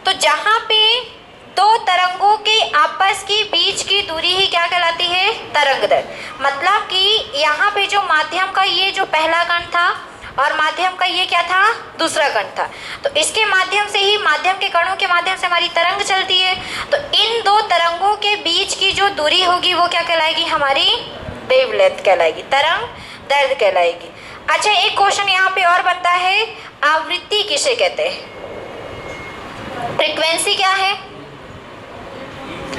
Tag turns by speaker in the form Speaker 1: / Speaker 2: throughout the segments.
Speaker 1: तो जहाँ पे दो तरंगों के आपस की बीच की दूरी ही क्या कहलाती है? तरंग दैर्ध्य। मतलब कि यहाँ पे जो माध्यम का ये जो पहला कण था और माध्यम का ये क्या था? दूसरा कण था। तो इसके माध्यम से ही, माध्यम के कणों के माध्यम से हमारी तरंग चलती है। तो इन दो तरंगों के बीच की जो दूरी होगी वो क्या कहलाएगी? हमारी वेवलेंथ कहलाएगी, तरंग दैर्ध्य कहलाएगी। अच्छा, एक क्वेश्चन यहाँ पे और बनता है, आवृत्ति किसे कहते हैं? फ्रीक्वेंसी क्या है?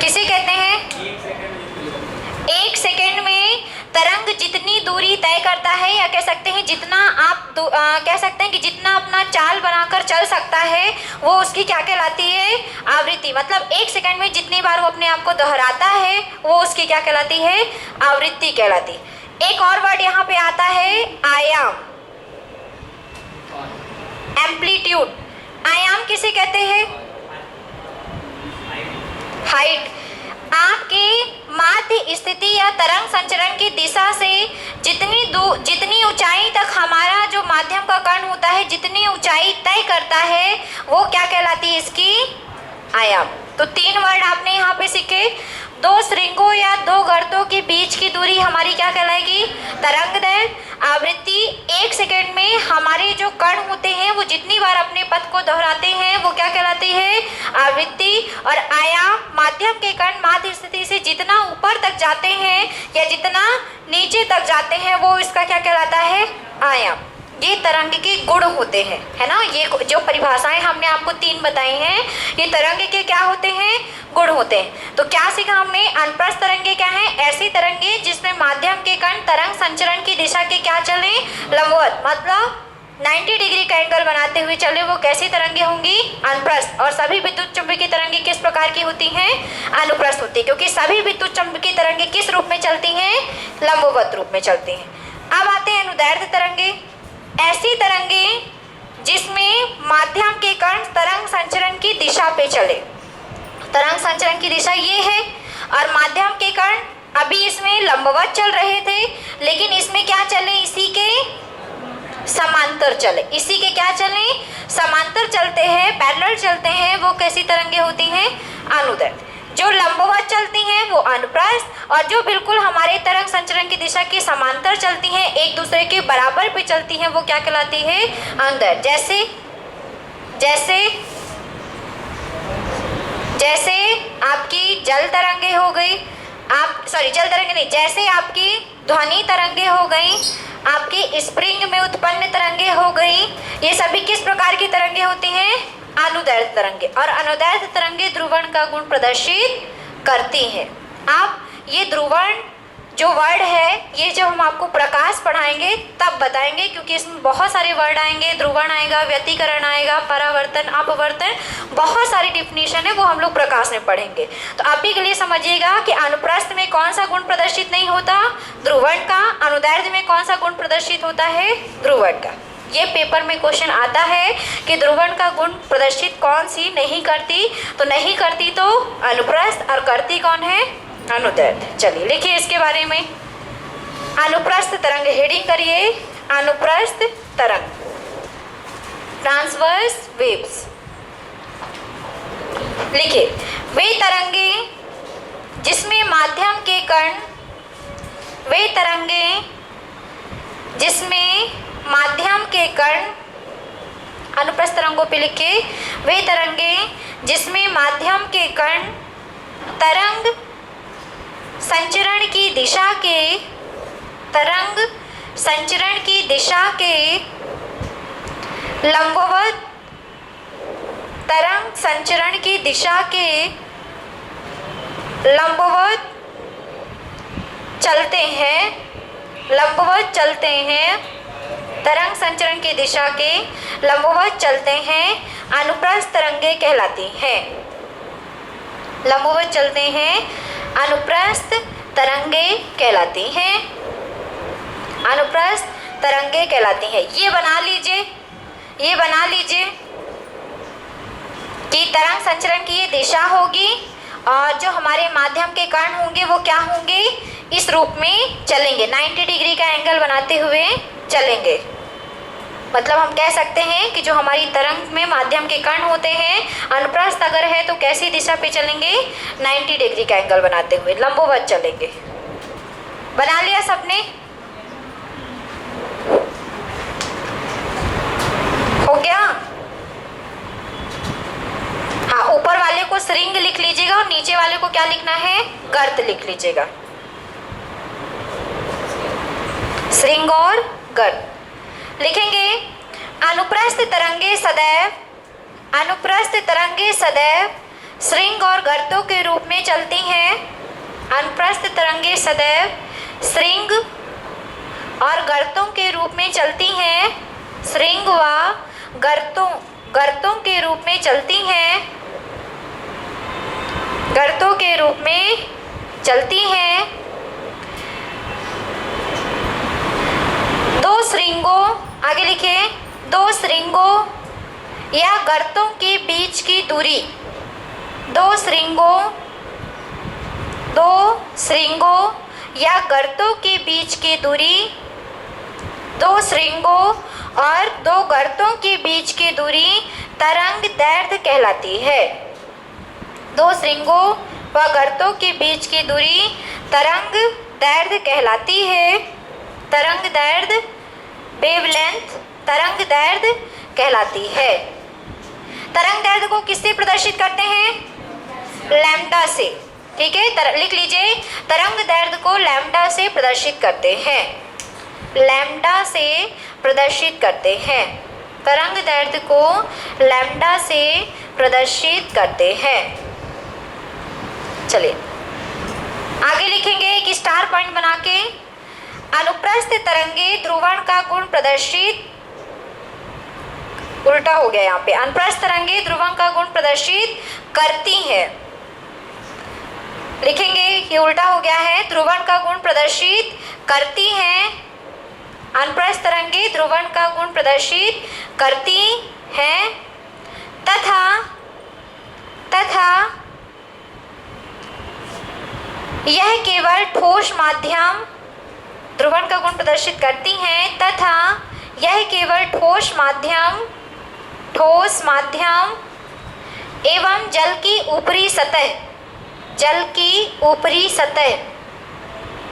Speaker 1: किसे कहते हैं? एक सेकेंड में तरंग जितनी दूरी तय करता है, या कह सकते हैं जितना आप कह सकते हैं कि जितना अपना चाल बनाकर चल सकता है, वो उसकी क्या कहलाती है? आवृत्ति। मतलब एक सेकेंड में जितनी बार वो अपने आप को दोहराता है, वो उसकी क्या कहलाती है? आवृत्ति कहलाती है। एक और वर्ड यहाँ पे आता है, आयाम, एम्पलीट्यूड। आयाम किसे कहते हैं? हाइट। आपके माध्य स्थिति या तरंग संचरण की दिशा से जितनी ऊंचाई तक हमारा जो माध्यम का कण होता है, जितनी ऊंचाई तय करता है, वो क्या कहलाती है? इसकी आयाम। तो तीन वर्ड आपने यहाँ पे सीखे। दो श्रृंगों या दो गर्तों के बीच की दूरी हमारी क्या कहलाएगी? तरंग दैर्ध्य। आवृत्ति, एक सेकेंड में हमारे जो कण होते हैं वो जितनी बार अपने पथ को दोहराते हैं, वो क्या कहलाती है? आवृत्ति। और आयाम, माध्यम के कण माध्य स्थिति से जितना ऊपर तक जाते हैं या जितना नीचे तक जाते हैं, वो इसका क्या कहलाता है? आयाम। ये तरंग के गुण होते हैं, है ना। ये जो परिभाषाएं हमने आपको तीन बताई हैं, ये तरंग के क्या होते हैं? गुण होते हैं। तो क्या सीखा हमने? अनुप्रस्थ तरंगे क्या है? ऐसी तरंगे जिसमें माध्यम के कण तरंग संचरण की दिशा के क्या चले? लंबवत, मतलब 90 डिग्री का एंगल बनाते हुए चले, वो कैसी तरंगे होंगी? अनुप्रस्थ। और सभी विद्युत चुंबकीय तरंगे किस प्रकार की होती हैं? अनुप्रस्थ होती है, क्योंकि सभी विद्युत चुंबकीय तरंगे किस रूप में चलती हैं? लंबवत रूप में चलती हैं। अब आते हैं अनुदैर्ध्य तरंगे। ऐसी तरंगे जिसमें माध्यम के कण तरंग संचरण की दिशा पे चले। तरंग संचरण की दिशा ये है, और माध्यम के कण अभी इसमें लंबवत चल रहे थे, लेकिन इसमें क्या चले? इसी के समांतर चले। इसी के क्या चले? समांतर चलते हैं, पैरेलल चलते हैं, वो कैसी तरंगे होती हैं? अनुदैर्ध्य। जो लंबवत चलती हैं वो अनुप्रस्थ, और जो बिल्कुल हमारे तरंग संचरण की दिशा के समांतर चलती हैं, एक दूसरे के बराबर पे चलती हैं, वो क्या कहलाती है? अनुदैर्ध्य। जैसे आपकी जल तरंगे हो गई, जल तरंगे नहीं, जैसे आपकी ध्वनि तरंगे हो गई, आपकी स्प्रिंग में उत्पन्न तरंगे हो गई, ये सभी किस प्रकार की तरंगे होती हैं? अनुदैर्ध्य तरंगे। और अनुदैर्ध्य तरंगे ध्रुवण का गुण प्रदर्शित करती हैं। आप ये ध्रुवण जो वर्ड है, ये जब हम आपको प्रकाश पढ़ाएंगे तब बताएंगे, क्योंकि इसमें बहुत सारे वर्ड आएंगे। ध्रुवण आएगा, व्यतिकरण आएगा, परावर्तन, अपवर्तन, बहुत सारी डिफिनीशन है, वो हम लोग प्रकाश में पढ़ेंगे। तो अभी के लिए समझिएगा कि अनुप्रस्थ में कौन सा गुण प्रदर्शित नहीं होता? ध्रुवण का। अनुदैर्ध्य में कौन सा गुण प्रदर्शित होता है? ध्रुवण का। ये पेपर में क्वेश्चन आता है कि ध्रुवण का गुण प्रदर्शित कौन सी नहीं करती? तो नहीं करती तो अनुप्रस्थ, और करती कौन है? अनुदैर्ध्य। चलिए लिखिए इसके बारे में। अनुप्रस्थ तरंग, हेडिंग करिए, अनुप्रस्थ तरंग, ट्रांसवर्स वेव्स। लिखिए, वे तरंगे जिसमें माध्यम के कण, वे तरंगे जिसमें माध्यम के कण, अनुप्रस्थ तरंगों पे लिखे, वे तरंगे जिसमें माध्यम के कण तरंग संचरण की दिशा के, तरंग संचरण की दिशा के लंबवत, तरंग संचरण की दिशा के लंबवत चलते हैं, लंबवत चलते हैं, तरंग संचरण की दिशा के लंबवत चलते हैं, अनुप्रस्थ तरंगे कहलाती हैं। लंबवत चलते हैं, अनुप्रस्थ तरंगे कहलाती हैं, अनुप्रस्थ तरंगे कहलाती हैं। ये बना लीजिए कि तरंग संचरण की ये दिशा होगी, और जो हमारे माध्यम के कण होंगे वो क्या होंगे? इस रूप में चलेंगे, 90 डिग्री का एंगल बनाते हुए चलेंगे। मतलब हम कह सकते हैं कि जो हमारी तरंग में माध्यम के कण होते हैं, अनुप्रस्थ अगर है तो कैसी दिशा पे चलेंगे, 90 डिग्री का एंगल बनाते हुए लंबवत चलेंगे। बना लिया सबने? हो गया? हाँ, ऊपर वाले को श्रृंग लिख लीजिएगा और नीचे वाले को क्या लिखना है, गर्त लिख लीजिएगा। श्रृंग और गर्त लिखेंगे। अनुप्रस्थ तरंगे सदैव, अनुप्रस्थ तरंगे सदैव श्रृंग और गर्तों के रूप में चलती हैं। अनुप्रस्थ तरंगे सदैव श्रृंग और गर्तों के रूप में चलती हैं। श्रृंग व गर्तों के रूप में चलती हैं, गर्तों के रूप में चलती हैं। दो श्रृंगों, आगे लिखे, दो श्रृंगों या गर्तों के बीच की दूरी, दो श्रृंगों या गर्तों के बीच की दूरी, दो श्रृंगों और दो गर्तों के बीच की दूरी तरंग दैर्घ्य कहलाती है। दो श्रृंगों व गर्तों के बीच की दूरी तरंग दैर्घ्य कहलाती है। तरंग दैर्घ्य, वेवलेंथ तरंग दैर्घ्य कहलाती है। तरंग दैर्घ्य को किससे प्रदर्शित करते हैं, लैम्डा से। ठीक है, लिख लीजिए, तरंग दैर्घ्य को लैम्डा से प्रदर्शित करते हैं, लैम्डा से प्रदर्शित करते हैं। तरंग दैर्घ्य को लैम्डा से प्रदर्शित करते हैं। चलिए आगे लिखेंगे एक स्टार पॉइंट बना के। अनुप्रस्थ तरंगे ध्रुवण का गुण प्रदर्शित, उल्टा हो गया यहाँ पे, अनुप्रस्थ तरंगे ध्रुवण का गुण प्रदर्शित करती है। लिखेंगे ये उल्टा हो गया है, ध्रुवण का गुण प्रदर्शित करती हैं। अनुप्रस्थ तरंगे ध्रुवण का गुण प्रदर्शित करती हैं तथा यह केवल ठोस माध्यम, ध्रुवण का गुण प्रदर्शित करती हैं तथा यह केवल ठोस माध्यम एवं जल की ऊपरी सतह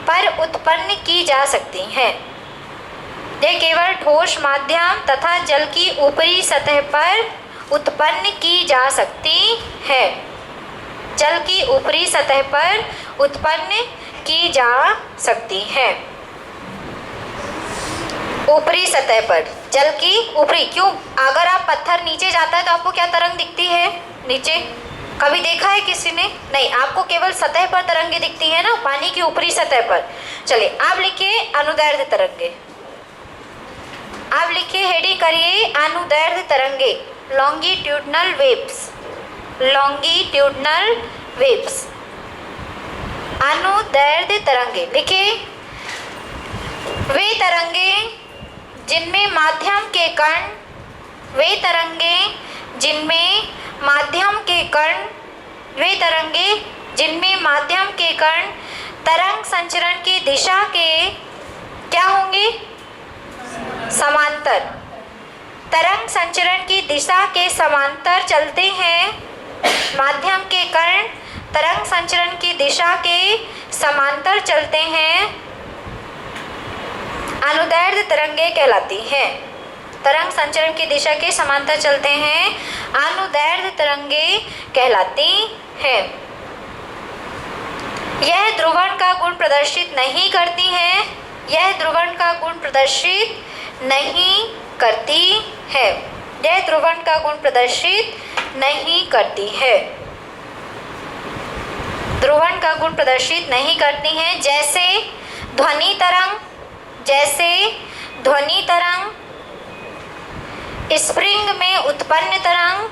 Speaker 1: पर उत्पन्न की जा सकती हैं। यह केवल ठोस माध्यम तथा जल की ऊपरी सतह पर उत्पन्न की जा सकती है। जल की ऊपरी सतह पर उत्पन्न की जा सकती है। ऊपरी सतह पर, जल की ऊपरी, क्यों, अगर आप पत्थर नीचे जाता है तो आपको क्या तरंग दिखती है, नीचे, कभी देखा है किसी ने? नहीं, आपको केवल सतह पर तरंगे दिखती है ना, पानी की ऊपरी सतह पर। चलिए आप लिखिए अनुदैर्घ्य तरंगे, आप लिखिए, हेडिंग करिए अनुदैर्घ्य तरंगे, लॉन्गिट्यूडनल वेव्स, लॉन्गिट्यूडनल वेव्स, अनुदैर्घ्य तरंगे। लिखिए, वे तरंगे जिनमें माध्यम के कण, वे तरंगे जिनमें माध्यम के कण, वे तरंगे जिनमें माध्यम के कण तरंग संचरण की दिशा के क्या होंगे, समांतर, तरंग संचरण की दिशा के समांतर चलते हैं। माध्यम के कण तरंग संचरण की दिशा के समांतर चलते हैं, अनुदैर्घ्य तरंगे कहलाती हैं। तरंग संचरण की दिशा के समांतर चलते हैं, अनुदैर्घ्य तरंगे कहलाती हैं। यह ध्रुवण का गुण प्रदर्शित नहीं करती हैं, यह ध्रुवण का गुण प्रदर्शित नहीं करती है, यह ध्रुवण का गुण प्रदर्शित नहीं करती है, ध्रुवण का गुण प्रदर्शित नहीं करती हैं। जैसे ध्वनि तरंग, जैसे ध्वनि तरंग, स्प्रिंग में उत्पन्न तरंग,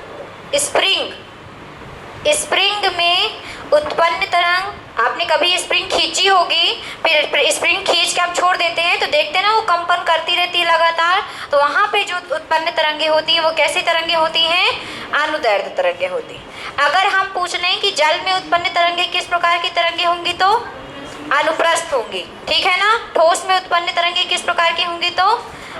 Speaker 1: स्प्रिंग में उत्पन्न तरंग, आपने कभी स्प्रिंग खींची होगी, फिर स्प्रिंग खींच के आप छोड़ देते हैं तो देखते हैं ना वो कंपन करती रहती है लगातार, तो वहाँ पे जो उत्पन्न तरंगे होती हैं वो कैसी तरंगे होती हैं, अनुदैर्घ्य तरंगे होती हैं। अगर हम पूछ लें कि जल में उत्पन्न तरंगे किस प्रकार की तरंगे होंगी तो अनुप्रस्थ होंगी, ठीक है ना। ठोस में उत्पन्न तरंगे किस प्रकार की होंगी तो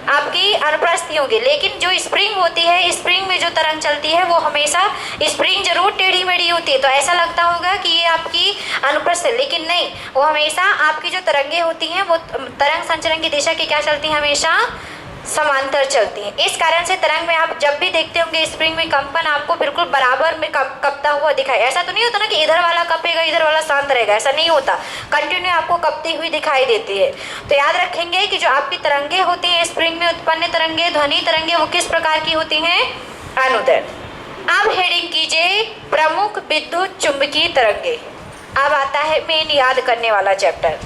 Speaker 1: आपकी अनुप्रस्थी होगी। लेकिन जो स्प्रिंग होती है, स्प्रिंग में जो तरंग चलती है वो हमेशा स्प्रिंग जरूर टेढ़ी मेढ़ी होती है, तो ऐसा लगता होगा कि ये आपकी अनुप्रस्थ है, लेकिन नहीं, वो हमेशा आपकी जो तरंगे होती हैं वो तरंग संचरण की दिशा की क्या चलती है, हमेशा समांतर चलती हैं। इस कारण से तरंग में आप जब भी देखते होंगे स्प्रिंग में कंपन आपको बिल्कुल बराबर में कपता हुआ दिखाई, ऐसा तो नहीं होता ना कि इधर वाला कपेगा इधर वाला शांत रहेगा, ऐसा नहीं होता, कंटिन्यू आपको कपती हुई दिखाई देती है। तो याद रखेंगे कि जो आपकी तरंगे होती हैं स्प्रिंग में उत्पन्न तरंगे, ध्वनि तरंगे, वो किस प्रकार की होती हैं, अनुदैर्ध्य। अब हेडिंग कीजिए प्रमुख विद्युत चुंबकीय तरंगे। अब आता है मेन याद करने वाला चैप्टर,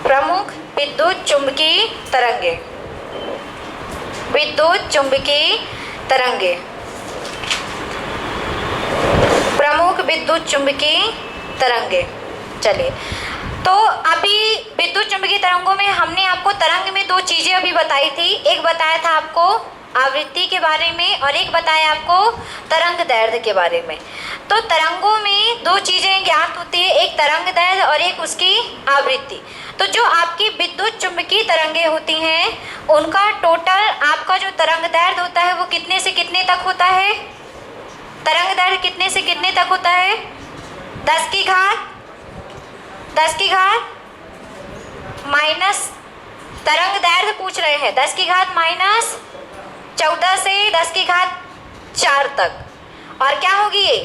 Speaker 1: प्रमुख विद्युत चुंबकीय तरंगे। विद्युत चुंबकीय तरंगे, प्रमुख विद्युत चुंबकीय तरंगे। चलिए, तो अभी विद्युत चुंबकीय तरंगों में हमने आपको तरंग में दो चीज़ें अभी बताई थी, एक बताया था आपको आवृत्ति के बारे में और एक बताया आपको तरंग दैर्ध्य के बारे में। तो तरंगों में दो चीज़ें ज्ञात होती है, एक तरंग दैर्ध्य और एक उसकी आवृत्ति। तो जो आपकी विद्युत चुंबकीय तरंगे होती हैं उनका टोटल आपका जो तरंग दैर्ध्य होता है वो कितने से कितने तक होता है, तरंग दैर्ध्य कितने से कितने तक होता है, 10 की घात माइनस, तरंग दैर्ध्य पूछ रहे हैं 10 की घात माइनस 14 से 10 की घात 4 तक, और क्या होगी ये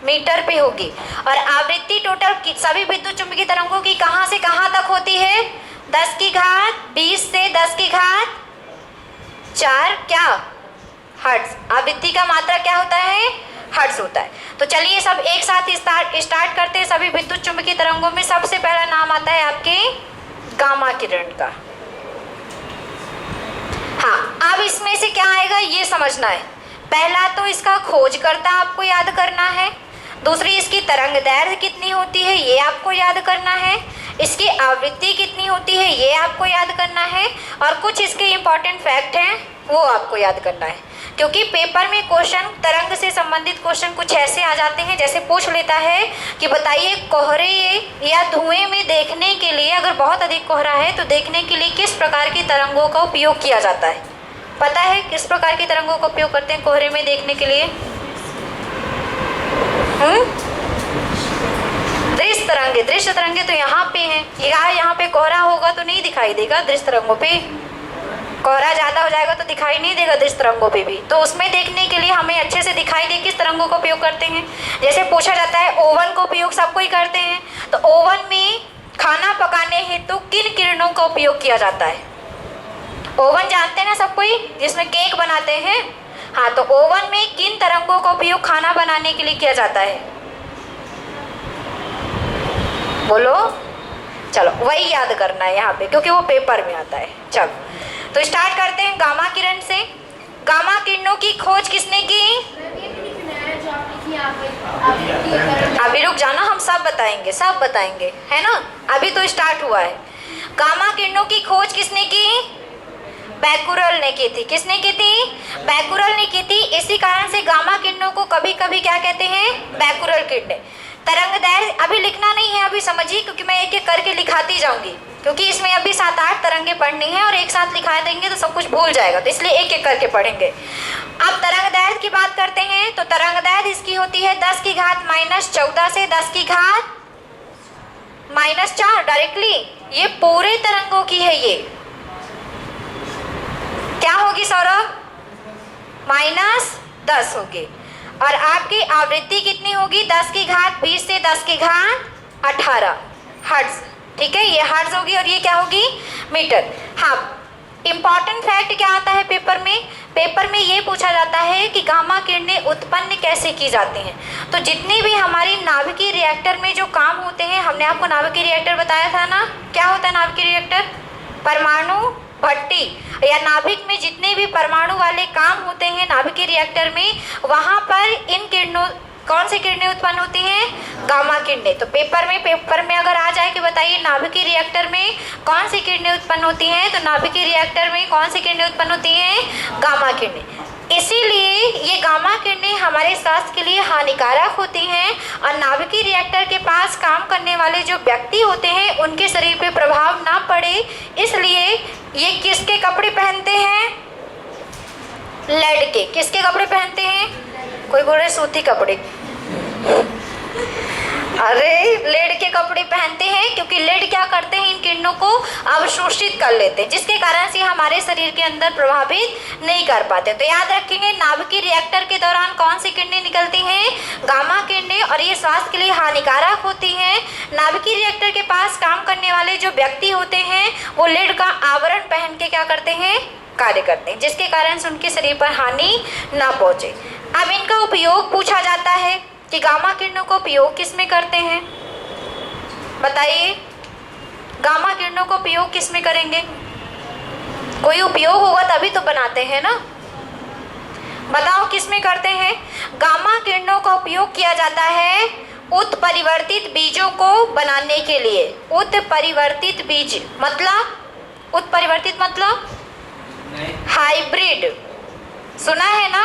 Speaker 1: मीटर पे होगी। और आवृत्ति टोटल सभी विद्युत चुंबकीय तरंगों की कहाँ से कहाँ तक होती है, 10 की घात 20 से 10 की घात 4 क्या हर्ट्ज। आवृत्ति का मात्रा क्या होता है, हर्ट्ज होता है। तो चलिए सब एक साथ स्टार्ट करते हैं। सभी विद्युत चुंबकीय तरंगों में सबसे पहला नाम आता है आपके गामा किरण का। हाँ, अब इसमें से क्या आएगा ये समझना है। पहला तो इसका खोजकर्ता आपको याद करना है, दूसरी इसकी तरंग दैर्ध्य कितनी होती है ये आपको याद करना है, इसकी आवृत्ति कितनी होती है ये आपको याद करना है, और कुछ इसके इम्पॉर्टेंट फैक्ट हैं वो आपको याद करना है। क्योंकि पेपर में क्वेश्चन तरंग से संबंधित क्वेश्चन कुछ ऐसे आ जाते हैं, जैसे पूछ लेता है कि बताइए कोहरे या धुएं में देखने के लिए, अगर बहुत अधिक कोहरा है तो देखने के लिए किस प्रकार की तरंगों का उपयोग किया जाता है। पता है किस प्रकार की तरंगों का उपयोग करते हैं कोहरे में देखने के लिए? दृश्य तरंगे। दृश्य तरंगे तो यहाँ पे हैं, यहाँ पे कोहरा होगा तो नहीं दिखाई देगा, दृश्य तरंगों पे कोहरा ज़्यादा हो जाएगा तो दिखाई नहीं देगा दृश्य तरंगों पे भी। तो उसमें देखने के लिए हमें अच्छे से दिखाई दे किस तरंगों का उपयोग करते हैं। जैसे पूछा जाता है ओवन का उपयोग सब कोई करते हैं, तो ओवन में खाना पकाने हेतु किन किरणों का उपयोग किया जाता है? ओवन जानते हैं ना सब कोई, जिसमें केक बनाते हैं। हाँ, तो ओवन में किन तरंगों का उपयोग खाना बनाने के लिए किया जाता है? बोलो, चलो वही याद करना है यहाँ पे क्योंकि वो पेपर में आता है। चलो तो स्टार्ट करते हैं गामा किरण से। गामा किरणों की खोज किसने की? अभी रुक जाना, हम सब बताएंगे है ना, अभी तो स्टार्ट हुआ है। गामा किरणों की खोज किसने की? बैकुरल ने की थी। किसने की थी? बैकुरल ने की थी। इसी कारण से गामा किरणों को कभी कभी क्या कहते हैं? बैकुरल किरणें। तरंग दैर्ध्य अभी लिखना नहीं है, अभी समझिए, क्योंकि मैं एक एक करके लिखाती जाऊंगी, क्योंकि इसमें अभी 7-8 तरंगे पढ़नी है और एक साथ लिखा देंगे तो सब कुछ भूल जाएगा, तो इसलिए एक एक करके पढ़ेंगे। अब तरंग दैर्ध्य की बात करते हैं, तो तरंग दैर्ध्य इसकी होती है 10 की घात माइनस 14 से 10 की घात माइनस 4। डायरेक्टली ये पूरे तरंगों की है। ये क्या होगी सौरभ? -10 होगी। और आपकी आवृत्ति कितनी होगी? 10 की घात 20 से 10 की घात 18 हर्ट्ज। ठीक है, ये हर्ट्ज होगी और ये क्या होगी? मीटर। हाँ, इम्पॉर्टेंट फैक्ट क्या आता है पेपर में? पेपर में ये पूछा जाता है कि गामा किरणें उत्पन्न कैसे की जाती हैं। तो जितनी भी हमारी नाभिकीय रिएक्टर में जो काम होते हैं, हमने आपको नाभिकीय रिएक्टर बताया था ना, क्या होता है नाभिकीय रिएक्टर? परमाणु भट्टी या नाभिक में जितने भी परमाणु वाले काम होते हैं नाभिकीय रिएक्टर में, वहाँ पर इन किरणों, कौन सी किरणें उत्पन्न होती हैं? गामा किरणें। तो पेपर में अगर आ जाए कि बताइए नाभिकीय रिएक्टर में कौन सी किरणें उत्पन्न होती हैं, तो नाभिकीय रिएक्टर में कौन सी किरणें उत्पन्न होती हैं? गामा किरणें। इसीलिए ये गामा किरणें हमारे स्वास्थ्य के लिए हानिकारक होती हैं और नाभिकीय रिएक्टर के पास काम करने वाले जो व्यक्ति होते हैं उनके शरीर पे प्रभाव ना पड़े, इसलिए ये किसके कपड़े पहनते हैं? लेड के। किसके कपड़े पहनते हैं? कोई बोल रहे सूती कपड़े, अरे लेड के कपड़े पहनते हैं, क्योंकि लेड क्या करते हैं, इन किरणों को अवशोषित कर लेते हैं, जिसके कारण से हमारे शरीर के अंदर प्रभावित नहीं कर पाते। तो याद रखेंगे, नाभिकीय रिएक्टर के दौरान कौन सी किरणें निकलती हैं? गामा किरणें, और ये स्वास्थ्य के लिए हानिकारक होती हैं। नाभिकीय रिएक्टर के पास काम करने वाले जो व्यक्ति होते हैं वो लेड का आवरण पहन के क्या करते हैं? कार्य करते हैं, जिसके कारण से उनके शरीर पर हानि ना पहुंचे। अब इनका उपयोग पूछा जाता है कि गामा किरणों का उपयोग किस में करते हैं? बताइए, गामा किरणों का उपयोग किस में करेंगे? कोई उपयोग होगा तभी तो बनाते हैं ना। बताओ किस में करते हैं? गामा किरणों का उपयोग किया जाता है उत्परिवर्तित बीजों को बनाने के लिए। उत्परिवर्तित बीज मतलब, उत्परिवर्तित मतलब हाइब्रिड, सुना है ना?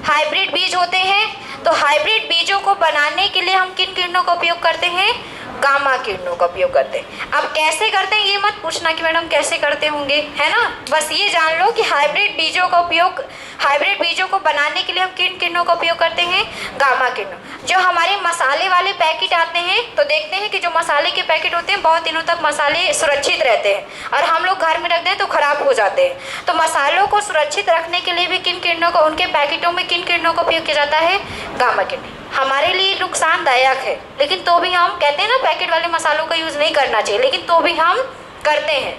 Speaker 1: हाइब्रिड बीज होते हैं। तो हाइब्रिड बीजों को बनाने के लिए हम किन किरणों का उपयोग करते हैं? गामा किरणों का उपयोग करते हैं। अब कैसे करते हैं ये मत पूछना कि मैडम कैसे करते होंगे, है ना। बस ये जान लो कि हाइब्रिड बीजों का उपयोग, हाइब्रिड बीजों को बनाने के लिए हम किन किरणों का उपयोग करते हैं? गामा किरणों। जो हमारे मसाले वाले पैकेट आते हैं तो देखते हैं कि जो मसाले के पैकेट होते हैं बहुत दिनों तक मसाले सुरक्षित रहते हैं, और हम लोग घर में रख दें तो खराब हो जाते हैं। तो मसालों को सुरक्षित रखने के लिए भी किन किरणों का, उनके पैकेटों में किन किरणों का उपयोग किया जाता है? गामा किरणें। हमारे लिए नुकसानदायक है, लेकिन तो भी हम कहते हैं ना पैकेट वाले मसालों का यूज़ नहीं करना चाहिए, लेकिन तो भी हम करते हैं,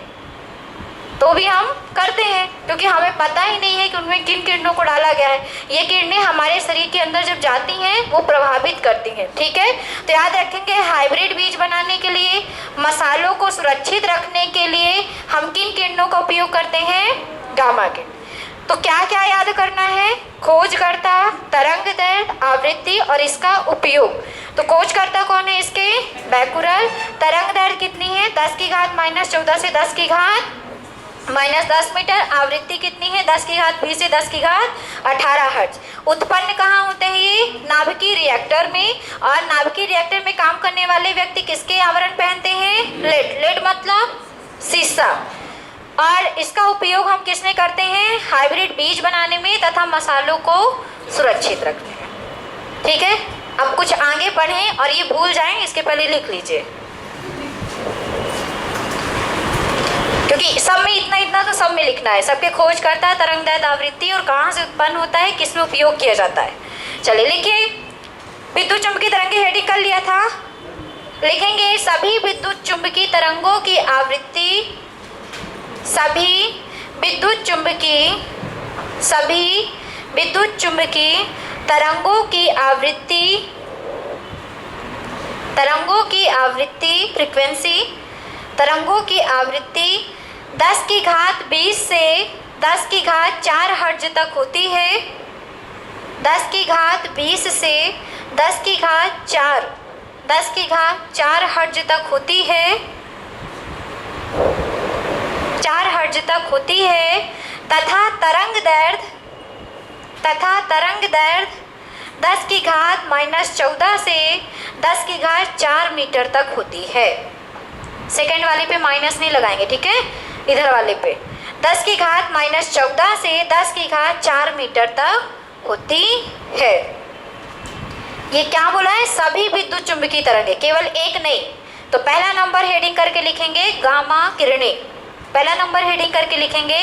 Speaker 1: तो भी हम करते हैं, क्योंकि हमें पता ही नहीं है कि उनमें किन किरणों को डाला गया है। ये किरणें हमारे शरीर के अंदर जब जाती हैं वो प्रभावित करती हैं, ठीक है। तो याद रखेंगे, हाइब्रिड बीज बनाने के लिए, मसालों को सुरक्षित रखने के लिए हम किन किरणों का उपयोग करते हैं? गामा किरण। तो क्या क्या याद करना है? खोजकर्ता, तरंगदैर्घ्य, आवृत्ति और इसका उपयोग। तो खोजकर्ता कौन है इसके? बैकुरल। तरंगदैर्घ्य कितनी है? 10 की घात -14 से 10 की घात -10 मीटर। आवृत्ति कितनी है? 10 की घात 20 से 10 की घात 18 हर्ट्ज। उत्पन्न कहाँ होते हैं ये? नाभिकीय रिएक्टर में। और नाभिकीय रिएक्टर में काम करने वाले व्यक्ति किसके आवरण पहनते हैं? लेड। लेड मतलब शीशा। और इसका उपयोग हम किस में करते हैं? हाइब्रिड बीज बनाने में तथा मसालों को सुरक्षित रखने में, ठीक है। अब कुछ आगे पढ़ें और ये भूल जाएं, इसके पहले लिख लीजिए, क्योंकि सब में इतना इतना तो सब में लिखना है। सबके खोजकर्ता, तरंगदैर्घ्य, आवृत्ति और कहाँ से उत्पन्न होता है, किस में उपयोग किया जाता है। चलिए लिखिए, विद्युत चुम्बकीय तरंगें हेडिंग कर लिया था। लिखेंगे सभी विद्युत चुम्बकीय तरंगों की आवृत्ति, सभी विद्युत चुम्बकीय तरंगों की आवृत्ति फ्रीक्वेंसी, तरंगों की आवृत्ति 10 की घात 20 से 10 की घात 4 हर्ट्ज तक होती है। 10 की घात 20 से 10 की घात 4 हर्ट्ज तक होती है, 4 हर्ट्ज तक होती है। तथा तरंगदैर्घ्य 10 की घात -14 से 10 की घात 4 मीटर तक होती है। सेकेंड वाले पे माइनस नहीं लगाएंगे, ठीक है। इधर वाले पे 10 की घात -14 से 10 की घात 4 मीटर तक होती है। ये क्या बोला है? सभी विद्युत चुम्बकीय तरंगें, केवल एक नहीं। तो पहला नंबर हेडिंग करके लिखेंगे गामा किरणें। पहला नंबर हेडिंग करके लिखेंगे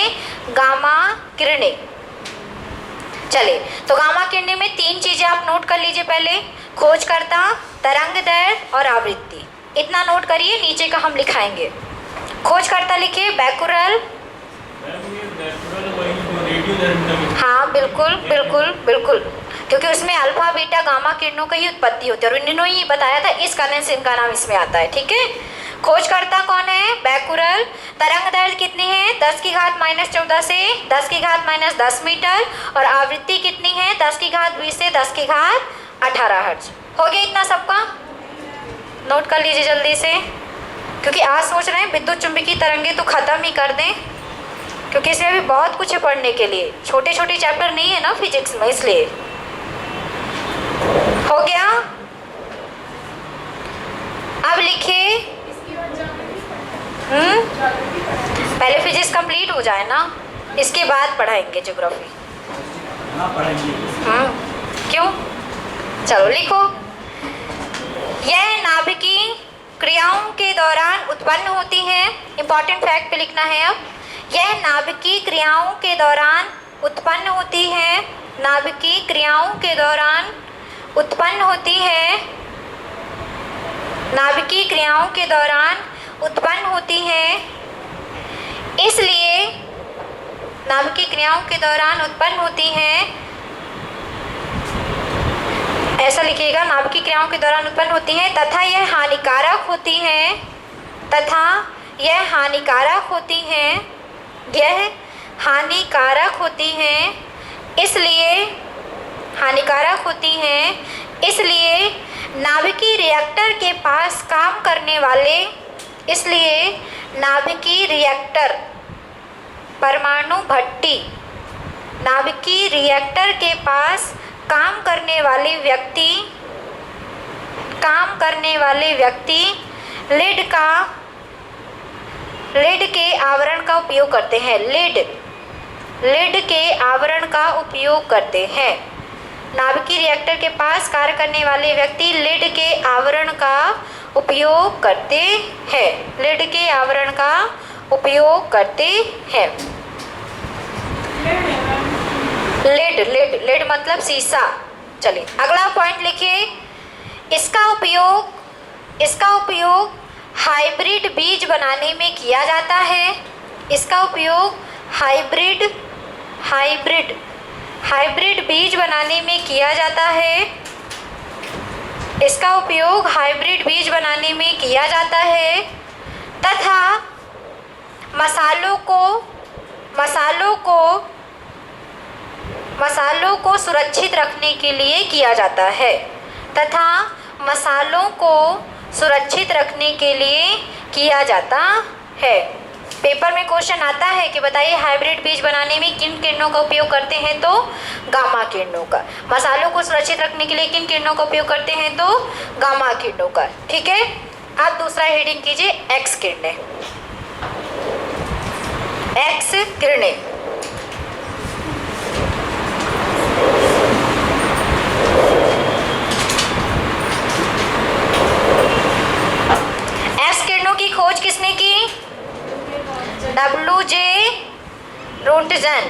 Speaker 1: गामा किरणें। चलिए, तो गामा किरणें में 3 चीजें आप नोट कर लीजिए। पहले खोजकर्ता, तरंगदैर्घ्य और आवृत्ति, इतना नोट करिए। नीचे का हम लिखाएंगे। खोजकर्ता लिखिए बैकुरल। हाँ बिल्कुल बिल्कुल बिल्कुल, क्योंकि उसमें अल्फा बीटा गामा किरणों की उत्पत्ति होती है और इन्होंने ही बताया था, इस कारण से इनका नाम इसमें आता है, ठीक है। खोजकर्ता कौन है? बैकुरल। तरंगदैर्घ्य कितनी है? 10 की घात -14 से 10 की घात -10 मीटर। और आवृत्ति कितनी है? 10 की घात 20 से 10 की घात 18 हर्ट्ज। हो गया इतना सबका? नोट कर लीजिए जल्दी से, क्योंकि आज सोच रहे हैं विद्युत चुम्बकीय तरंगें तो ख़त्म ही कर दें, क्योंकि इसमें भी बहुत कुछ है पढ़ने के लिए, छोटे छोटे चैप्टर नहीं है ना फिजिक्स में, इसलिए। हो गया? अब लिखिए। पहले फिजिक्स कंप्लीट हो जाए ना, इसके बाद पढ़ाएंगे ज्योग्राफी। क्यों? चलो लिखो। यह नाभिकीय क्रियाओं के दौरान उत्पन्न होती हैं। इंपॉर्टेंट फैक्ट पे लिखना है अब। यह नाभिकीय क्रियाओं के दौरान उत्पन्न होती है। नाभिकीय क्रियाओं के दौरान उत्पन्न होती है। नाभिकीय क्रियाओं के दौरान उत्पन्न होती है। इसलिए नाभिकीय क्रियाओं के दौरान उत्पन्न होती हैं, ऐसा लिखिएगा, नाभिकीय क्रियाओं के दौरान उत्पन्न होती हैं तथा यह हानिकारक होती हैं, तथा यह हानिकारक होती हैं, यह हानिकारक होती हैं, इसलिए हानिकारक होती हैं, इसलिए नाभिकीय रिएक्टर के पास काम करने वाले, इसलिए नाभिकीय रिएक्टर, परमाणु भट्टी, नाभिकीय रिएक्टर के पास काम करने वाले व्यक्ति लिड के आवरण का उपयोग करते हैं। लिड के आवरण का उपयोग करते हैं। नाभिकीय रिएक्टर के पास कार्य करने वाले व्यक्ति लिड के आवरण का उपयोग करते हैं। लिड के आवरण का उपयोग करते हैं। लिड मतलब शीशा। चलिए अगला पॉइंट लिखिए। इसका उपयोग हाइब्रिड बीज बनाने में किया जाता है। इसका उपयोग हाइब्रिड बीज बनाने में किया जाता है। इसका उपयोग हाइब्रिड बीज बनाने में किया जाता है तथा मसालों को सुरक्षित रखने के लिए किया जाता है। तथा मसालों को सुरक्षित रखने के लिए किया जाता है। पेपर में क्वेश्चन आता है कि बताइए हाइब्रिड बीज बनाने में किन किरणों का उपयोग करते हैं, तो गामा किरणों का। मसालों को सुरक्षित रखने के लिए किन किरणों का उपयोग करते हैं, तो गामा किरणों का। ठीक है, आप दूसरा हेडिंग कीजिए, एक्स किरणें। एक्स किरणें की खोज किसने की? W.J. रोंटजन।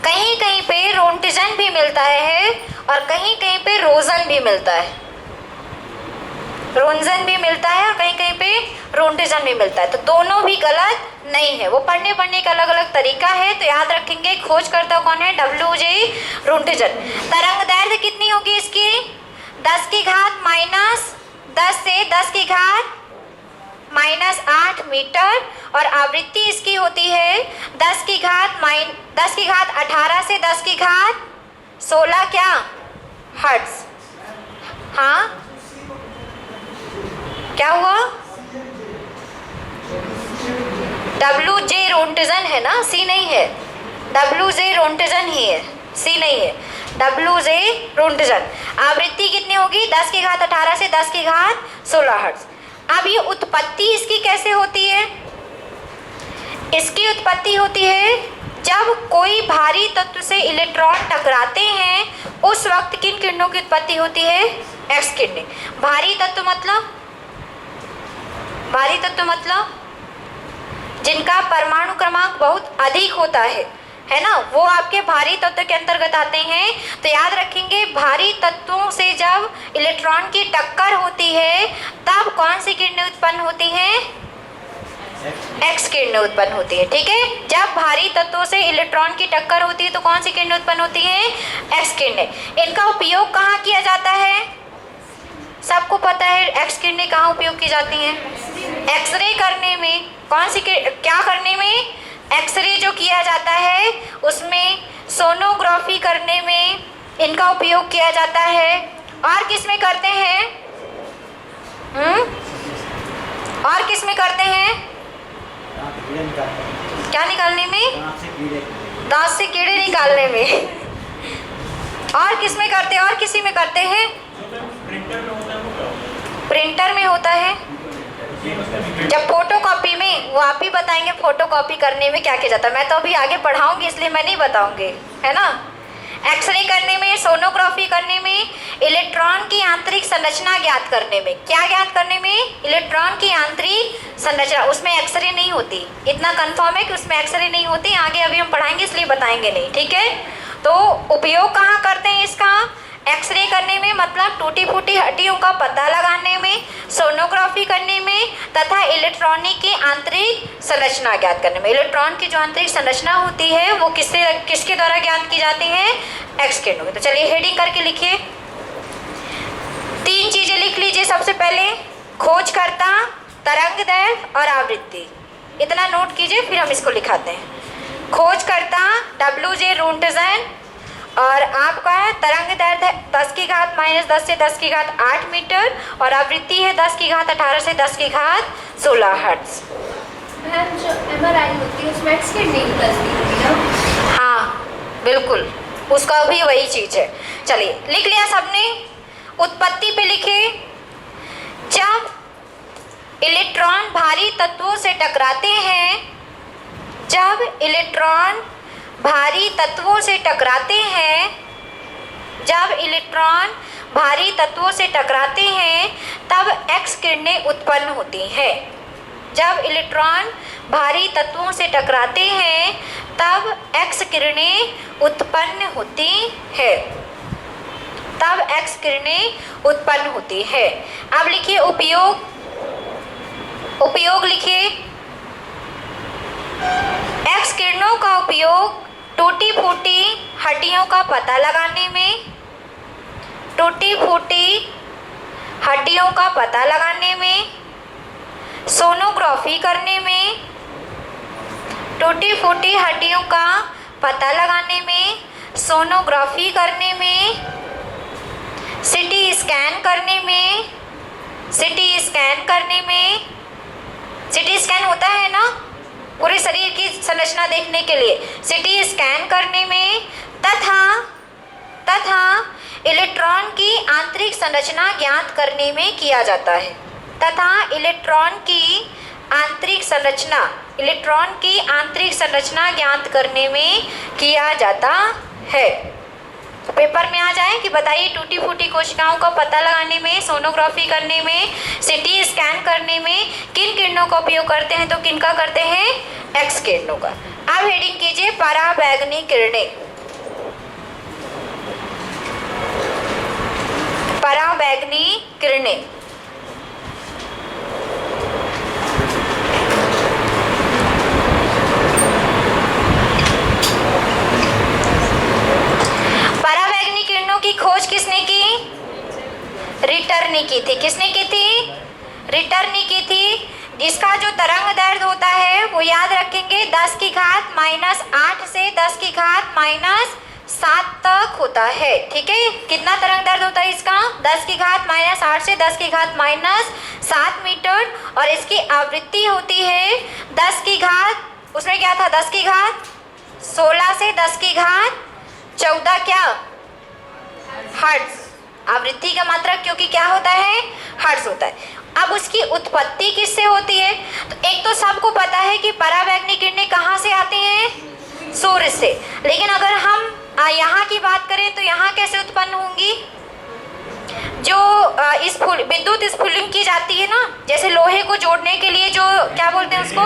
Speaker 1: कहीं कहीं पे रोंटजन भी मिलता है और कहीं कहीं पे रोजन भी मिलता है। रोंजन भी मिलता है और कहीं कहीं पे रोंटजन भी मिलता है, तो दोनों भी गलत नहीं है। वो पढ़ने का अलग अलग तरीका है, तो याद रखेंगे। खोजकर्ता कौन है? W.J. रोंटजन। तरंग दैर्घ्य कितनी होगी इसकी? 10 की घात माइनस 10 से 10 की घात माइनस 8 मीटर, और आवृत्ति इसकी होती है 10 की घात 18 से 10 की घात 16 क्या? हर्ट्ज। हाँ क्या हुआ? W.J. रोंटजन है ना, सी नहीं है। W.J. रोंटजन ही है, सी नहीं है। W.J. रोंटजन। आवृत्ति कितनी होगी? 10 की घात 18 से 10 की घात 16 हर्ट्ज। अब ये उत्पत्ति इसकी कैसे होती है? इसकी उत्पत्ति होती है जब कोई भारी तत्व से इलेक्ट्रॉन टकराते हैं, उस वक्त किन किरणों की उत्पत्ति होती है? एक्स किरणें। भारी तत्व मतलब जिनका परमाणु क्रमांक बहुत अधिक होता है ना, वो आपके भारी तत्व के अंतर्गत आते हैं। तो याद रखेंगे, भारी तत्वों से जब इलेक्ट्रॉन की टक्कर होती है तब कौन सी किरणें उत्पन्न होती हैं? एक्स किरणें उत्पन्न होती है। ठीक है, जब भारी तत्वों से इलेक्ट्रॉन की टक्कर होती है तो कौन सी किरणें उत्पन्न होती हैं? एक्स किरणें। इनका उपयोग कहाँ किया जाता है? सबको पता है एक्स किरणें कहाँ उपयोग की जाती हैं? एक्सरे करने में। कौन सी क्या करने में? एक्सरे जो किया जाता है उसमें, सोनोग्राफी करने में इनका उपयोग किया जाता है। और किस में करते हैं? और किस में करते हैं? क्या निकालने में? दांत से कीड़े निकालने में। और किस में करते हैं और किसी में करते हैं? प्रिंटर में होता है। जब फोटो कॉपी में, वो आप ही बताएंगे फोटो कॉपी करने में क्या किया जाता है। मैं तो अभी आगे पढ़ाऊंगी इसलिए मैं नहीं बताऊंगी, है ना। एक्सरे करने में, सोनोग्राफी करने में, इलेक्ट्रॉन की आंतरिक संरचना ज्ञात करने में। क्या ज्ञात करने में? इलेक्ट्रॉन की आंतरिक संरचना। उसमें एक्सरे नहीं होती, इतना कंफर्म है कि उसमें एक्सरे नहीं होती। आगे अभी हम पढ़ाएंगे इसलिए बताएंगे नहीं, ठीक है। तो उपयोग कहाँ करते हैं इसका? एक्सरे करने में, मतलब टूटी फूटी हड्डियों का पता लगाने में, सोनोग्राफी करने में, तथा इलेक्ट्रॉनिक की आंतरिक संरचना ज्ञात करने में। इलेक्ट्रॉन की जो आंतरिक संरचना होती है वो किसके द्वारा ज्ञात की जाती है? एक्स किरणों। तो चलिए हेडिंग करके लिखिए। 3 चीजें लिख लीजिए। सबसे पहले खोजकर्ता, तरंगदैर्घ्य और आवृत्ति। इतना नोट कीजिए, फिर हम इसको लिखाते हैं। खोजकर्ता WJ रोंटजन, और आपका है तरंगदैर्घ्य 10 की घात -10 से 10 की घात 8 मीटर, और आवृत्ति है 10 की घात 18 से 10 की घात 16 हर्ट्ज।
Speaker 2: मैम जो MRI होती है उसमें एक्स किरणें निकलती होगी ना?
Speaker 1: हाँ बिल्कुल, उसका भी वही चीज है। चलिए लिख लिया सबने? उत्पत्ति पे लिखे। जब इलेक्ट्रॉन भारी तत्वों से टकराते हैं, जब इलेक्ट्रॉन भारी तत्वों से टकराते हैं, जब इलेक्ट्रॉन भारी तत्वों से टकराते हैं तब एक्स किरणें उत्पन्न होती हैं। जब इलेक्ट्रॉन भारी तत्वों से टकराते हैं तब एक्स किरणें उत्पन्न होती है, तब एक्स किरणें उत्पन्न होती है। अब लिखिए उपयोग। उपयोग लिखिए। एक्स किरणों का उपयोग टूटी फूटी हड्डियों का पता लगाने में, टूटी फूटी हड्डियों का पता लगाने में, सोनोग्राफी करने में, टूटी फूटी हड्डियों का पता लगाने में, सोनोग्राफी करने में, सिटी स्कैन करने में, सिटी स्कैन करने में। सिटी स्कैन होता है ना पूरे शरीर की संरचना देखने के लिए, सिटी स्कैन करने में, तथा इलेक्ट्रॉन की आंतरिक संरचना ज्ञात करने में किया जाता है, तथा इलेक्ट्रॉन की आंतरिक संरचना, इलेक्ट्रॉन की आंतरिक संरचना ज्ञात करने में किया जाता है। पेपर में आ जाए कि बताइए टूटी फूटी कोशिकाओं का पता लगाने में, सोनोग्राफी करने में, सिटी स्कैन करने में किन किरणों का उपयोग करते हैं? तो किन का करते हैं? एक्स किरणों का। अब हेडिंग कीजिए पराबैंगनी किरणें। पराबैंगनी किरणें। पराबैंगनी किरणों की खोज किसने की? रिटर ने की थी। किसने की थी? रिटर ने की थी। जिसका जो तरंगदैर्घ्य होता है वो याद रखेंगे 10 की घात -8 से 10 की घात -7 तक होता है, ठीक है। कितना तरंगदैर्घ्य होता है इसका? 10 की घात -8 से 10 की घात -7 मीटर, और इसकी आवृत्ति होती है 10 की घात, उसमें क्या था 10 की घात 16 से 10 की घात 14 क्या? हर्ट्ज। आवृत्ति का मात्रक क्योंकि क्या होता है? हर्ट्ज होता है। अब उसकी उत्पत्ति किससे होती है? तो एक तो सबको पता है कि पराबैंगनी किरणें कहाँ से आती हैं? सूर्य से। लेकिन अगर हम यहाँ की बात करें तो यहाँ कैसे उत्पन्न होंगी? जो विद्युत स्फुलिंग की जाती है ना, जैसे लोहे को जोड़ने के लिए जो क्या बोलते हैं उसको,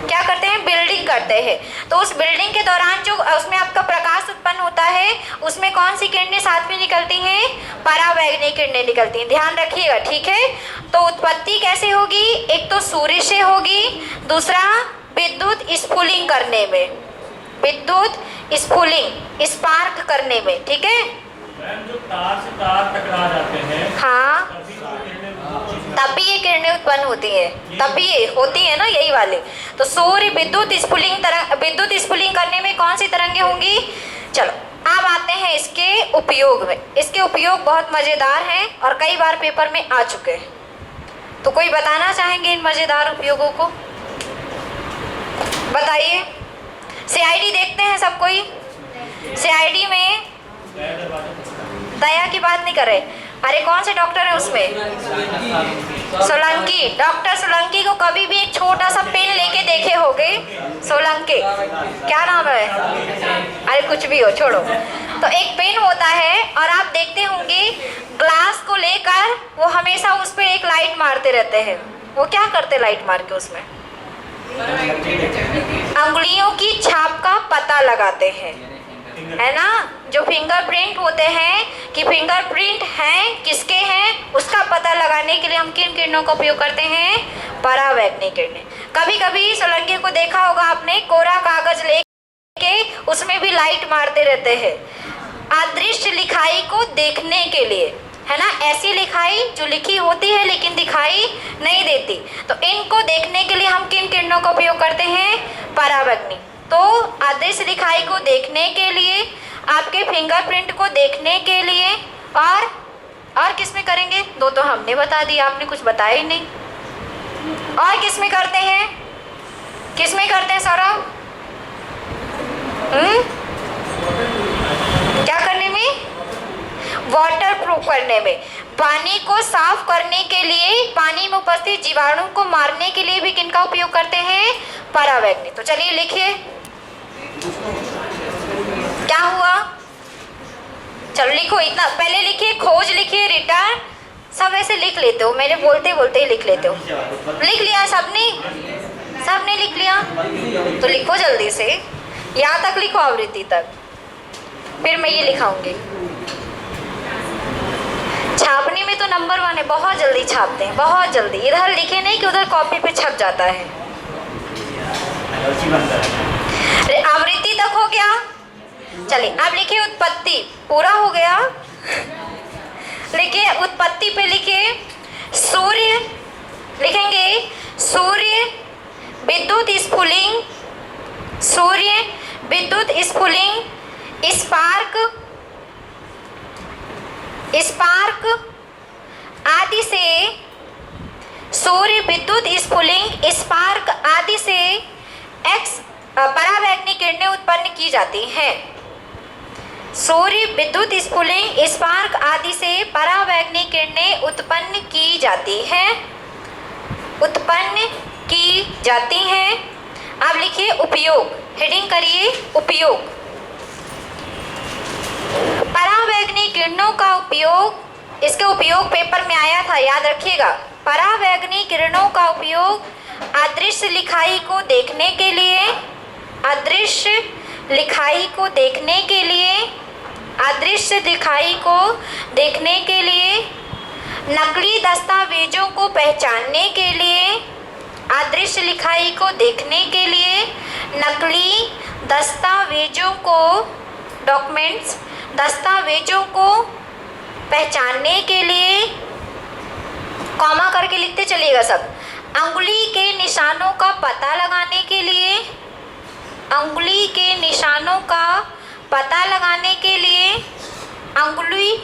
Speaker 1: क्या करते हैं? बिल्डिंग करते हैं। तो उस बिल्डिंग के दौरान जो उसमें आपका प्रकाश उत्पन्न होता है उसमें कौन सी किरणें साथ में निकलती हैं? पराबैंगनी किरणें निकलती हैं। ध्यान रखिएगा, ठीक है। तो उत्पत्ति कैसे होगी? एक तो सूर्य से होगी, दूसरा विद्युत स्फुलिंग करने में, विद्युत स्फुलिंग स्पार्क करने में, ठीक है।
Speaker 3: जो तार से तार टकरा जाते हैं,
Speaker 1: हाँ तभी ये किरणें उत्पन्न होती है, तभी ये होती है ना, यही वाले। तो सूर्य विद्युत स्फुलिंग करने में कौन सी तरंगें होंगी? चलो अब आते हैं इसके उपयोग में। इसके उपयोग बहुत मज़ेदार हैं और कई बार पेपर में आ चुके हैं। तो कोई बताना चाहेंगे इन मज़ेदार उपयोगों को? बताइए, सीआईडी देखते हैं सब कोई? सीआईडी में दया की बात नहीं कर रहे। अरे कौन से डॉक्टर है उसमें? सोलंकी। डॉक्टर सोलंकी को कभी भी एक छोटा सा पेन लेके देखे होगे? सोलंकी क्या नाम है? अरे कुछ भी हो, छोड़ो। तो एक पेन होता है और आप देखते होंगे ग्लास को लेकर वो हमेशा उस पर एक लाइट मारते रहते हैं। वो क्या करते लाइट मार के उसमें? अंगुलियों की छाप का पता लगाते हैं, है ना? जो फिंगरप्रिंट होते हैं कि फिंगरप्रिंट हैं किसके हैं, उसका पता लगाने के लिए हम किन किरणों का उपयोग करते हैं? परावैंगनिक किरणें। कभी कभी सोलंकी को देखा होगा आपने, कोरा कागज लेके उसमें भी लाइट मारते रहते हैं अदृश्य लिखाई को देखने के लिए, है ना? ऐसी लिखाई जो लिखी होती है लेकिन दिखाई नहीं देती। तो इनको देखने के लिए हम किन किरणों का उपयोग करते हैं? परावैंगनिक। तो अदृश्य लिखाई को देखने के लिए, आपके फिंगरप्रिंट को देखने के लिए, और किस में करेंगे? दो तो हमने बता दिया, आपने कुछ बताया ही नहीं। और किस में करते हैं? किस में करते हैं सौरभ? क्या करने में? वाटर प्रूफ करने में। पानी को साफ करने के लिए, पानी में उपस्थित जीवाणु को मारने के लिए भी किनका उपयोग करते हैं? परावैंगनिक। तो चलिए लिखिए क्या हुआ। चलो लिखो, इतना पहले लिखिए, खोज लिखिए, रिटर्न सब ऐसे लिख लेते हो, मेरे बोलते बोलते ही लिख लेते हो। लिख लिया सबने? सबने लिख लिया? तो लिखो जल्दी से, यहाँ तक लिखो, आवृत्ति तक, फिर मैं ये लिखाऊंगी। छापने में तो नंबर 1 है, बहुत जल्दी छापते हैं, बहुत जल्दी। इधर लिखे नहीं कि उधर कॉपी पे छप जाता है। आवृत्ति तक हो गया? चलिए अब लिखिए उत्पत्ति, पूरा हो गया। लिखिए उत्पत्ति पे लिखिए सूर्य, लिखेंगे सूर्य विद्युत स्फुलिंग, सूर्य विद्युत स्फुलिंग स्पार्क आदि से, सूर्य विद्युत स्फुलिंग स्पार्क आदि से एक्स परावैंगनिक किरणें उत्पन्न की जाती हैं। सूर्य विद्युत स्फुलिंग स्पार्क आदि से परावैंगनिक किरणें उत्पन्न की जाती हैं, उत्पन्न की जाती हैं। अब लिखिए उपयोग, हेडिंग करिए उपयोग। परावैंगनिक किरणों का उपयोग, इसके उपयोग पेपर में आया था, याद रखिएगा। परावैंगनिक किरणों का उपयोग अदृश्य लिखाई को देखने के लिए, अदृश्य लिखाई को देखने के लिए, अदृश्य लिखाई को देखने के लिए, नकली दस्तावेजों को पहचानने के लिए, अदृश्य लिखाई को देखने के लिए, नकली दस्तावेजों को, डॉक्यूमेंट्स, दस्तावेजों को पहचानने के लिए, कॉमा करके लिखते चलिएगा सब। अंगुली के निशानों का पता लगाने के लिए, अंगुली के निशानों का पता लगाने के लिए, अंगुली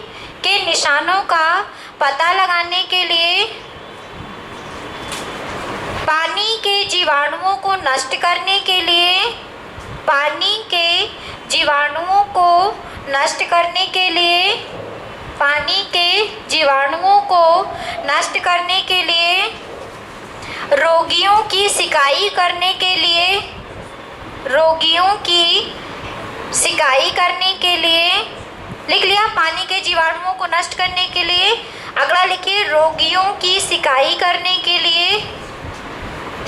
Speaker 1: के निशानों का पता लगाने के लिए, पानी के जीवाणुओं को नष्ट करने के लिए, पानी के जीवाणुओं को नष्ट करने के लिए, पानी के जीवाणुओं को नष्ट करने के लिए, रोगियों की सिकाई करने के लिए, रोगियों की सिकाई करने के लिए, लिख लिया पानी के जीवाणुओं को नष्ट करने के लिए। अगला लिखिए रोगियों की सिकाई करने के लिए,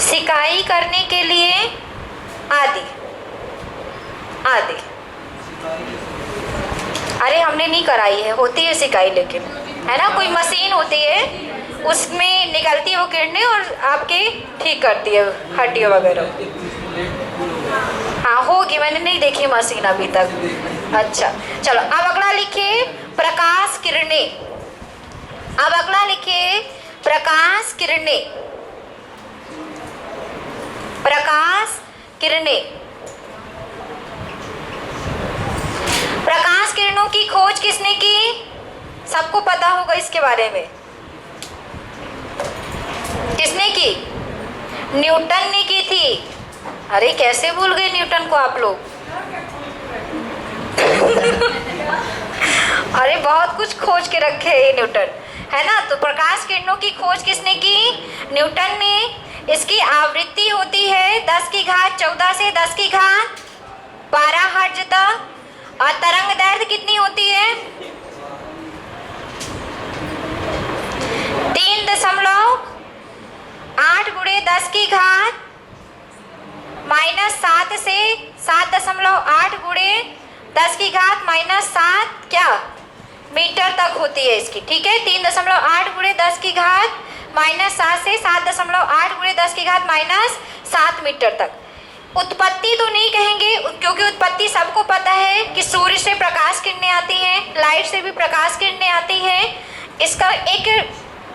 Speaker 1: सिकाई करने के लिए, आदि आदि। अरे हमने नहीं कराई है, होती है सिकाई, लेकिन है ना, कोई मशीन होती है उसमें निकलती है वो किरणें और आपके ठीक करती है हड्डियों वगैरह। हाँ होगी, मैंने नहीं देखी मशीन अभी तक। अच्छा चलो अब अगला लिखिए प्रकाश किरणें। अब अगला लिखिए प्रकाश किरणें, प्रकाश किरणें। प्रकाश किरणों की खोज किसने की? सबको पता होगा इसके बारे में। किसने की? न्यूटन ने की थी। अरे कैसे भूल गए न्यूटन को आप लोग? अरे बहुत कुछ खोज के रखे है ये न्यूटन, है ना। तो प्रकाश किरणों की खोज किसने की? न्यूटन ने। इसकी आवृत्ति होती है 10 की घात 14 से 10 की घात 12 हर्ट्ज तक। और तरंग दैर्घ्य कितनी होती है? 3.8 गुणे 10 की घात -7 से 7.8 गुणे 10 की घात -7 क्या मीटर तक होती है इसकी, ठीक है। 3.8 गुणे 10 की घात -7 से 7.8 गुणे 10 की घात -7 मीटर तक। उत्पत्ति तो नहीं कहेंगे क्योंकि उत्पत्ति सबको पता है कि सूर्य से प्रकाश किरणें आती हैं, लाइट से भी प्रकाश किरणें आती हैं। इसका एक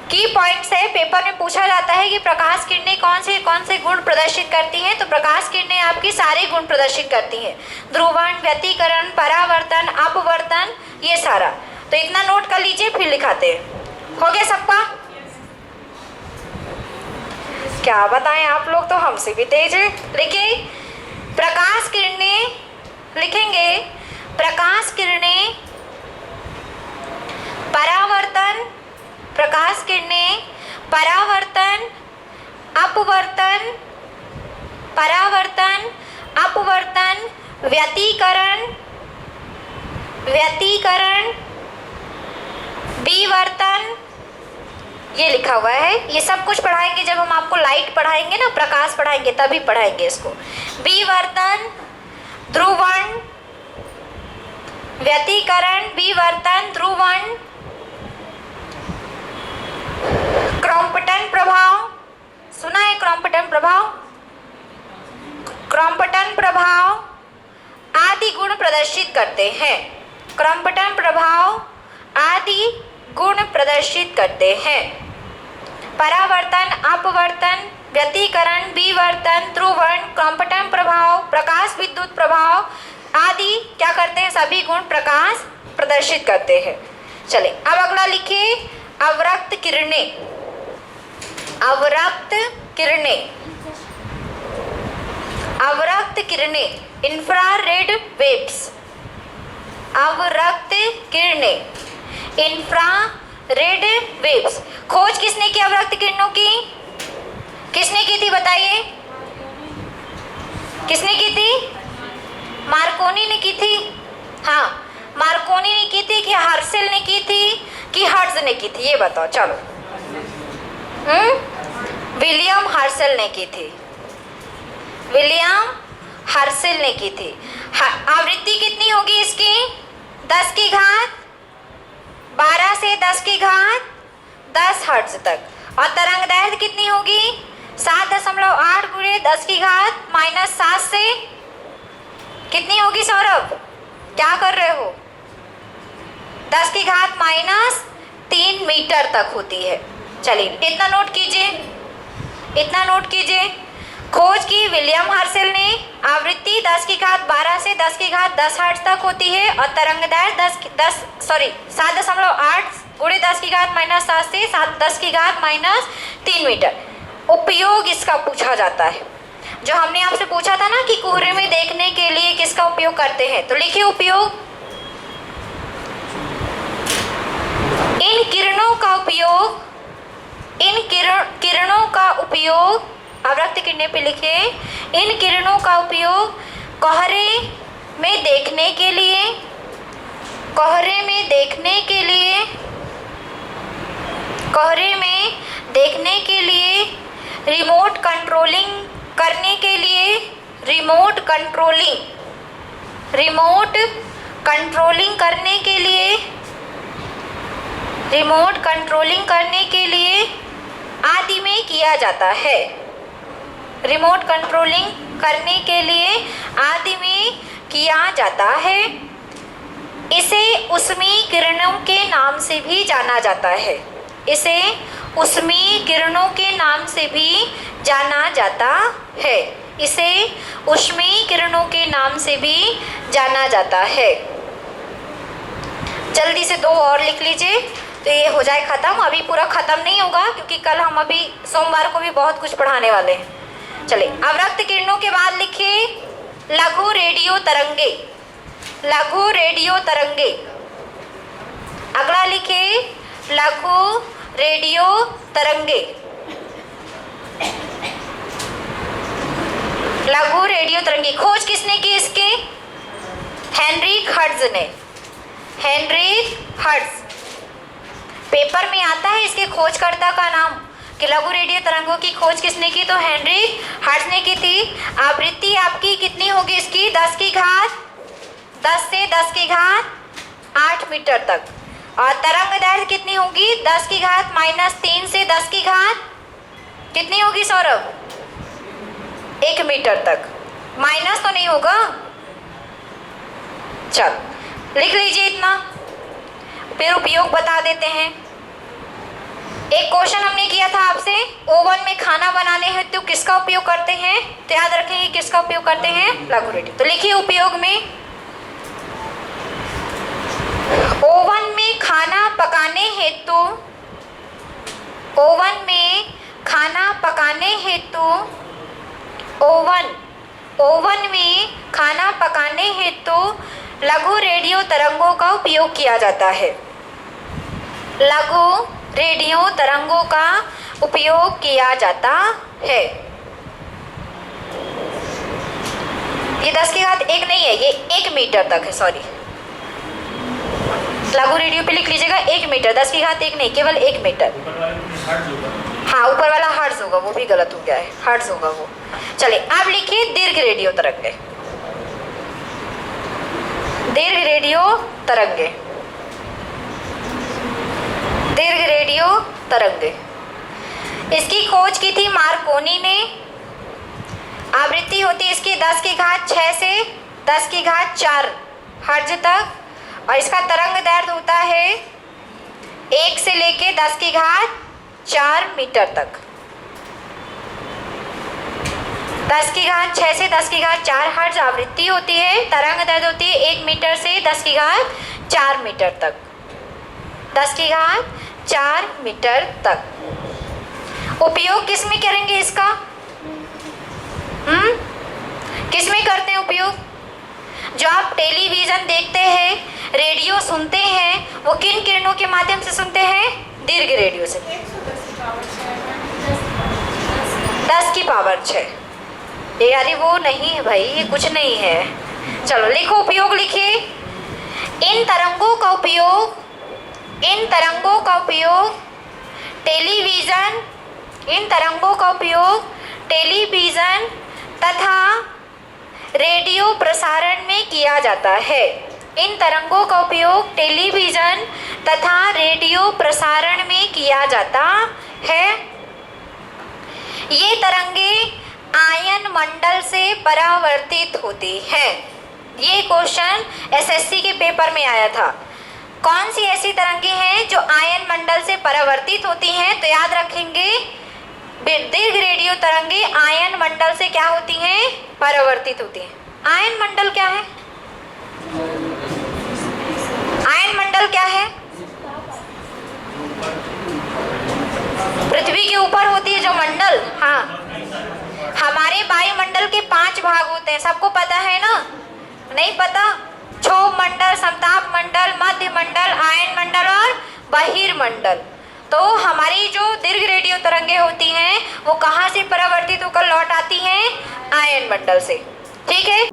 Speaker 1: की पॉइंट्स है, पेपर में पूछा जाता है कि प्रकाश किरणें कौन से गुण प्रदर्शित करती हैं। तो प्रकाश किरणें आपकी सारे गुण प्रदर्शित करती हैं, ध्रुवण, व्यतिकरण, परावर्तन, अपवर्तन, ये सारा। तो इतना नोट कर लीजिए, फिर लिखाते हैं। हो गया सबका? क्या बताएं, आप लोग तो हमसे भी तेज है। लिखिए प्रकाश किरणें, लिखेंगे प्रकाश किरणें परावर्तन, प्रकाश किरणें परावर्तन, अपवर्तन, परावर्तन, अपवर्तन, व्यतिकरण, व्यतिकरण, विवर्तन, ये लिखा हुआ है। ये सब कुछ पढ़ाएंगे जब हम आपको लाइट पढ़ाएंगे ना, प्रकाश पढ़ाएंगे, तभी पढ़ाएंगे इसको। विवर्तन, ध्रुवण, व्यतिकरण, विवर्तन, ध्रुवण, क्रॉम्पटन प्रभाव, सुना है क्रॉम्पटन प्रभाव? क्रॉम्पटन प्रभाव आदि गुण प्रदर्शित करते हैं। क्रॉम्पटन प्रभाव आदि गुण प्रदर्शित करते हैं। परावर्तन, अपवर्तन, व्यतिकरण, विवर्तन, ध्रुवण, क्रॉम्पटन प्रभाव, प्रकाश विद्युत प्रभाव आदि क्या करते हैं? सभी गुण प्रकाश प्रदर्शित करते हैं। चले अब अगला लिखिए अवरक्त किरणें। अवरक्त किरणें, अवरक्त किरणें, इंफ्रारेड वेव्स। अवरक्त किरणें, इंफ्रारेड वेव्स। खोज किसने की अवरक्त किरणों की? किसने की थी बताइए? किसने की थी? मार्कोनी ने की थी। हाँ, मार्कोनी ने की थी कि हर्सेल ने की थी कि हर्ट्ज ने की थी? ये बताओ चलो। विलियम हर्सेल ने की थी। विलियम हर्सेल ने की थी। आवृत्ति कितनी होगी इसकी? 10 की घात 12 से 10 की घात 10 हर्ट्ज तक। और तरंग दैर्घ्य कितनी होगी? 7.8 गुणे 10 की घात -7 से कितनी होगी सौरभ? क्या कर रहे हो? 10 की घात -3 मीटर तक होती है। चलिए इतना नोट कीजिए, इतना नोट कीजिए। खोज की विलियम हर्सेल ने। आवृत्ति 10 की घात 12 से 10 की घात 10 हर्ट्ज तक होती है और तरंग दैर्घ्य 7.8 गुणे 10 की घात -7 से 10 की घात -3 मीटर। उपयोग इसका पूछा जाता है, जो हमने आपसे पूछा था ना कि कोहरे में देखने के लिए किसका उपयोग करते हैं। तो लिखिए उपयोग। इन किरणों का उपयोग, इन किरणों का उपयोग, अवरक्त किरणें पे लिखिए। इन किरणों का उपयोग कोहरे में देखने के लिए, कोहरे में देखने के लिए, कोहरे में देखने के लिए, रिमोट कंट्रोलिंग करने के लिए, रिमोट कंट्रोलिंग, रिमोट कंट्रोलिंग करने के लिए, रिमोट कंट्रोलिंग करने के लिए आदि में किया जाता है। रिमोट कंट्रोलिंग करने के लिए आदि में किया जाता है। इसे ऊष्मीय किरणों के नाम से भी जाना जाता है। इसे ऊष्मीय किरणों के नाम से भी जाना जाता है। इसे ऊष्मीय किरणों के नाम से भी जाना जाता है। जल्दी से 2 और लिख लीजिए तो ये हो जाए ख़त्म। अभी पूरा ख़त्म नहीं होगा क्योंकि कल हम अभी सोमवार को भी बहुत कुछ पढ़ाने वाले हैं। चले, अवरक्त किरणों के बाद लिखिए लघु रेडियो तरंगे, लघु रेडियो तरंगे। अगला लिखिए लघु रेडियो तरंगे, लघु रेडियो तरंगे। खोज किसने की इसके? हेनरिक हर्ट्ज ने, हेनरिक हर्ट्ज। पेपर में आता है इसके खोजकर्ता का नाम कि लघु रेडियो तरंगों की खोज किसने की, तो हेनरिक हर्ट्ज ने की थी। आवृत्ति आपकी कितनी होगी इसकी? 10 की घात 10 से 10 की घात 8 मीटर तक। और तरंग दैर्घ्य कितनी होगी? 10 की घात -3 से 10 की घात कितनी होगी सौरभ? 1 मीटर तक। माइनस तो नहीं होगा? चल लिख लीजिए इतना, फिर उपयोग बता देते हैं। एक क्वेश्चन हमने किया था आपसे, ओवन में खाना बनाने हेतु तो किसका उपयोग करते हैं? तो याद रखेंगे किसका उपयोग करते हैं? लघु रेडियो। तो लिखिए उपयोग में, ओवन में खाना पकाने हेतु, ओवन में खाना पकाने हेतु, ओवन में खाना पकाने हेतु लघु रेडियो तरंगों का उपयोग किया जाता है, लघु रेडियो तरंगों का उपयोग किया जाता है। ये 10 की घात 1 नहीं है, ये 1 मीटर तक है, सॉरी। लघु रेडियो पे लिख लीजिएगा 1 मीटर, 10 की घात 1 नहीं, केवल 1 मीटर। हाँ, ऊपर वाला हर्ट्ज होगा, वो भी गलत हो गया है, हर्ट्ज होगा वो। चलिए अब लिखिए दीर्घ रेडियो तरंगे, दीर्घ रेडियो तरंगे, दीर्घ रेडियो तरंगे। इसकी खोज की थी मार्कोनी ने। आवृत्ति होती है इसकी 10 की घात 6 से 10 की घात 4 हर्ट्ज तक, और इसका तरंग दैर्घ्य होता है 1 से लेके 10 की घात 4 मीटर तक। 10 की घात 6 से 10 की घात 4 हर्ट्ज आवृत्ति होती है, तरंग दैर्घ्य होती है 1 मीटर से 10 की घात 4 मीटर तक, 10 की घात 4 मीटर तक। उपयोग किस में करेंगे इसका? किस में करते हैं उपयोग? जो आप टेलीविज़न देखते हैं, रेडियो सुनते हैं, वो किन किरणों के माध्यम से सुनते हैं? दीर्घ रेडियो से। 10 की पावर 6। ये अरे वो नहीं है भाई, ये कुछ नहीं है। चलो लिखो उपयोग, लिखिए इन तरंगों का उपयोग, इन तरंगों का उपयोग टेलीविज़न, इन तरंगों का उपयोग टेलीविज़न तथा रेडियो प्रसारण में किया जाता है। इन तरंगों का उपयोग टेलीविज़न तथा रेडियो प्रसारण में किया जाता है। ये तरंगे आयन मंडल से परावर्तित होती हैं। ये क्वेश्चन एसएससी के पेपर में आया था। कौन सी ऐसी तरंगे हैं जो आयन मंडल से परावर्तित होती हैं? तो याद रखेंगे दीर्घ रेडियो तरंगे आयन मंडल से क्या होती हैं? परावर्तित होती हैं। आयन मंडल क्या है? आयन मंडल क्या है? पृथ्वी के ऊपर होती है जो मंडल। हाँ, हमारे वायुमंडल के 5 भाग होते हैं, सबको पता है ना? नहीं पता? क्षोभ मंडल, समताप मंडल, मध्य मंडल, आयन मंडल और बहिर्मंडल। तो हमारी जो दीर्घ रेडियो तरंगे होती हैं वो कहाँ से परावर्तित होकर लौट आती हैं? आयन मंडल से। ठीक है।